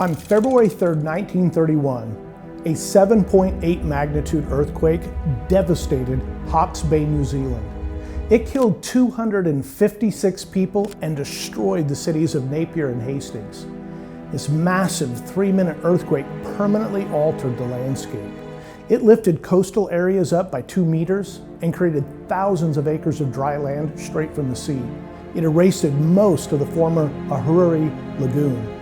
On February 3, 1931, a 7.8 magnitude earthquake devastated Hawke's Bay, New Zealand. It killed 256 people and destroyed the cities of Napier and Hastings. This massive 3-minute earthquake permanently altered the landscape. It lifted coastal areas up by 2 meters and created thousands of acres of dry land straight from the sea. It erased most of the former Ahuriri Lagoon.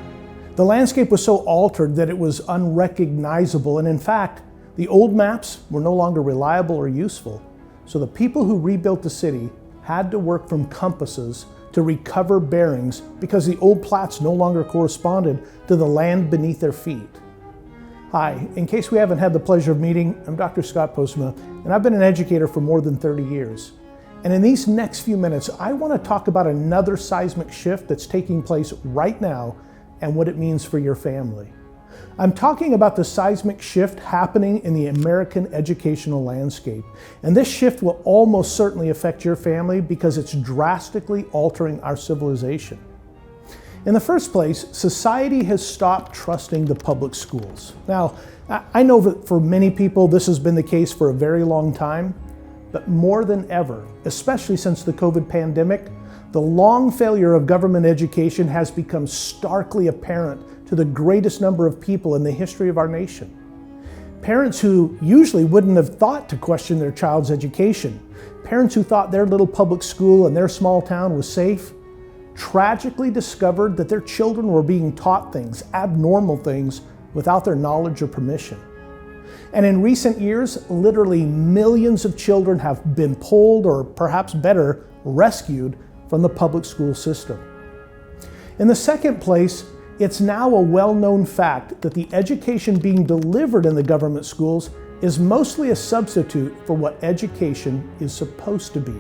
The landscape was so altered that it was unrecognizable, and in fact, the old maps were no longer reliable or useful. So the people who rebuilt the city had to work from compasses to recover bearings because the old plats no longer corresponded to the land beneath their feet. Hi, in case we haven't had the pleasure of meeting, I'm Dr. Scott Postma, and I've been an educator for more than 30 years. And in these next few minutes, I want to talk about another seismic shift that's taking place right now and what it means for your family. I'm talking about the seismic shift happening in the American educational landscape. And this shift will almost certainly affect your family because it's drastically altering our civilization. In the first place, society has stopped trusting the public schools. Now, I know that for many people this has been the case for a very long time, but more than ever, especially since the COVID pandemic, the long failure of government education has become starkly apparent to the greatest number of people in the history of our nation. Parents who usually wouldn't have thought to question their child's education, parents who thought their little public school in their small town was safe, tragically discovered that their children were being taught things, abnormal things, without their knowledge or permission. And in recent years, literally millions of children have been pulled, or perhaps better, rescued from the public school system. In the second place, it's now a well-known fact that the education being delivered in the government schools is mostly a substitute for what education is supposed to be.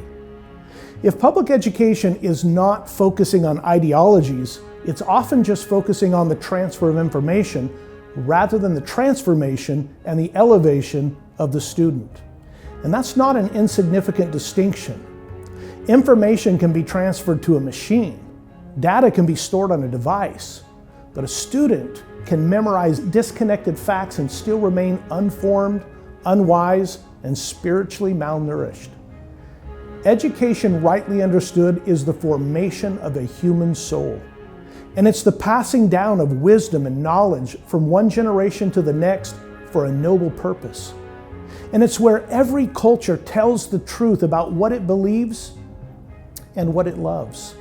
If public education is not focusing on ideologies, it's often just focusing on the transfer of information rather than the transformation and the elevation of the student. And that's not an insignificant distinction. Information can be transferred to a machine. Data can be stored on a device. But a student can memorize disconnected facts and still remain unformed, unwise, and spiritually malnourished. Education, rightly understood, is the formation of a human soul. And it's the passing down of wisdom and knowledge from one generation to the next for a noble purpose. And it's where every culture tells the truth about what it believes and what it loves.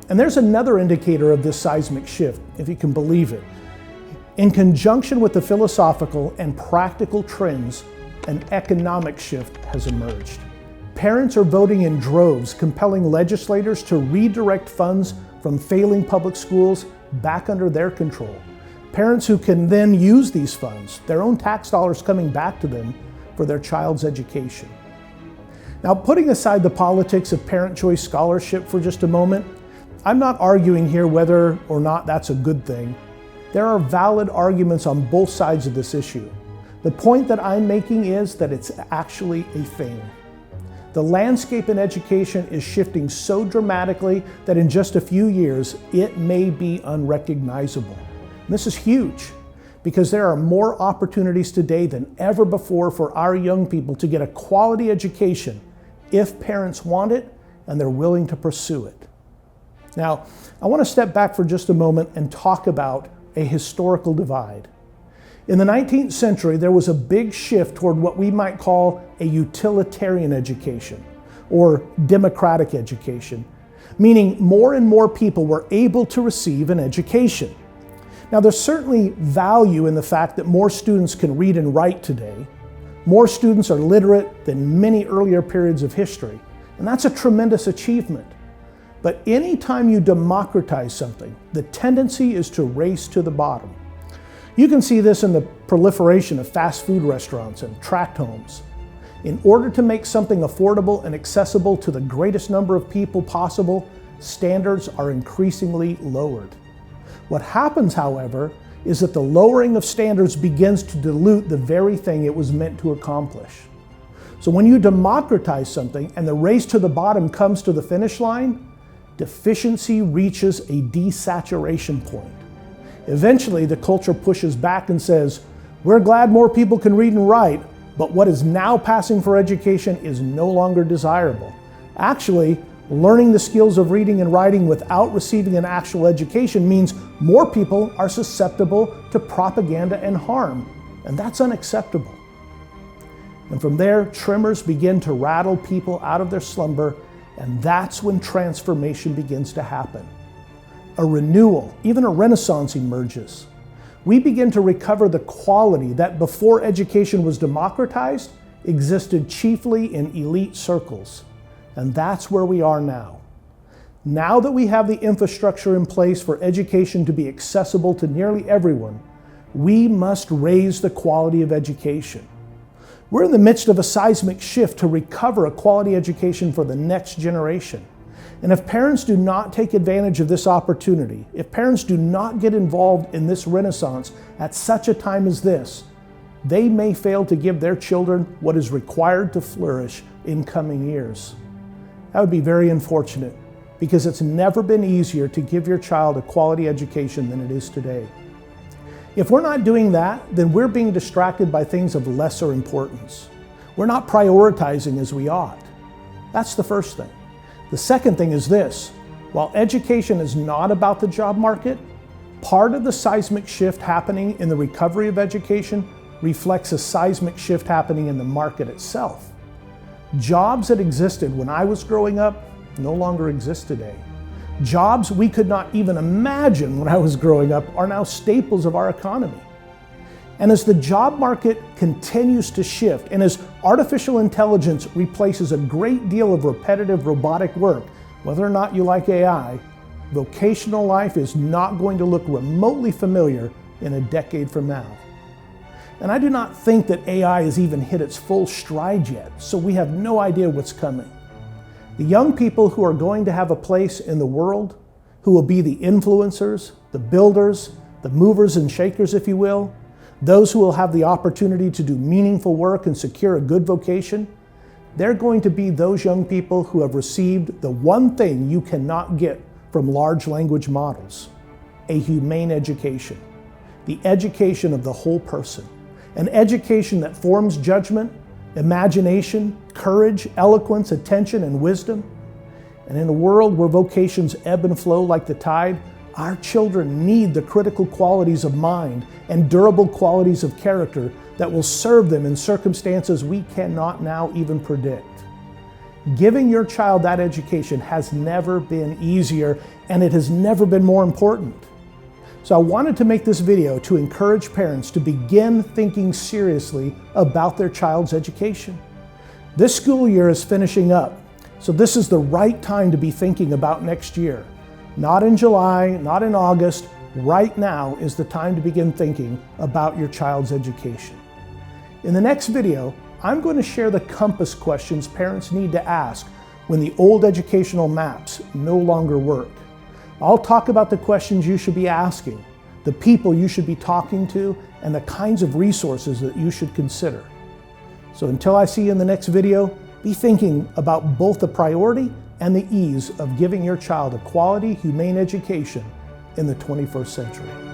And there's another indicator of this seismic shift, if you can believe it. In conjunction with the philosophical and practical trends, an economic shift has emerged. Parents are voting in droves, compelling legislators to redirect funds from failing public schools back under their control. Parents who can then use these funds, their own tax dollars coming back to them, for their child's education. Now, putting aside the politics of parent choice scholarship for just a moment, I'm not arguing here whether or not that's a good thing. There are valid arguments on both sides of this issue. The point that I'm making is that it's actually a thing. The landscape in education is shifting so dramatically that in just a few years, it may be unrecognizable. And this is huge because there are more opportunities today than ever before for our young people to get a quality education if parents want it and they're willing to pursue it. Now, I want to step back for just a moment and talk about a historical divide. In the 19th century, there was a big shift toward what we might call a utilitarian education or democratic education, meaning more and more people were able to receive an education. Now, there's certainly value in the fact that more students can read and write today. More students are literate than many earlier periods of history, and that's a tremendous achievement. But anytime you democratize something, the tendency is to race to the bottom. You can see this in the proliferation of fast food restaurants and tract homes. In order to make something affordable and accessible to the greatest number of people possible, standards are increasingly lowered. What happens, however, is that the lowering of standards begins to dilute the very thing it was meant to accomplish. So when you democratize something and the race to the bottom comes to the finish line, deficiency reaches a desaturation point. Eventually, the culture pushes back and says, we're glad more people can read and write, but what is now passing for education is no longer desirable. Actually, learning the skills of reading and writing without receiving an actual education means more people are susceptible to propaganda and harm, and that's unacceptable. And from there, tremors begin to rattle people out of their slumber, and that's when transformation begins to happen. A renewal, even a renaissance emerges. We begin to recover the quality that before education was democratized existed chiefly in elite circles. And that's where we are now. Now that we have the infrastructure in place for education to be accessible to nearly everyone, we must raise the quality of education. We're in the midst of a seismic shift to recover a quality education for the next generation. And if parents do not take advantage of this opportunity, if parents do not get involved in this renaissance at such a time as this, they may fail to give their children what is required to flourish in coming years. That would be very unfortunate, because it's never been easier to give your child a quality education than it is today. If we're not doing that, then we're being distracted by things of lesser importance. We're not prioritizing as we ought. That's the first thing. The second thing is this: while education is not about the job market, part of the seismic shift happening in the recovery of education reflects a seismic shift happening in the market itself. Jobs that existed when I was growing up no longer exist today. Jobs we could not even imagine when I was growing up are now staples of our economy. And as the job market continues to shift, and as artificial intelligence replaces a great deal of repetitive robotic work, whether or not you like AI, vocational life is not going to look remotely familiar in a decade from now. And I do not think that AI has even hit its full stride yet, so we have no idea what's coming. The young people who are going to have a place in the world, who will be the influencers, the builders, the movers and shakers, if you will, those who will have the opportunity to do meaningful work and secure a good vocation, they're going to be those young people who have received the one thing you cannot get from large language models: a humane education, the education of the whole person, an education that forms judgment, imagination, courage, eloquence, attention, and wisdom. And in a world where vocations ebb and flow like the tide, our children need the critical qualities of mind and durable qualities of character that will serve them in circumstances we cannot now even predict. Giving your child that education has never been easier, and it has never been more important. So I wanted to make this video to encourage parents to begin thinking seriously about their child's education. This school year is finishing up, so this is the right time to be thinking about next year. Not in July, not in August. Right now is the time to begin thinking about your child's education. In the next video, I'm going to share the compass questions parents need to ask when the old educational maps no longer work. I'll talk about the questions you should be asking, the people you should be talking to, and the kinds of resources that you should consider. So until I see you in the next video, be thinking about both the priority and the ease of giving your child a quality, humane education in the 21st century.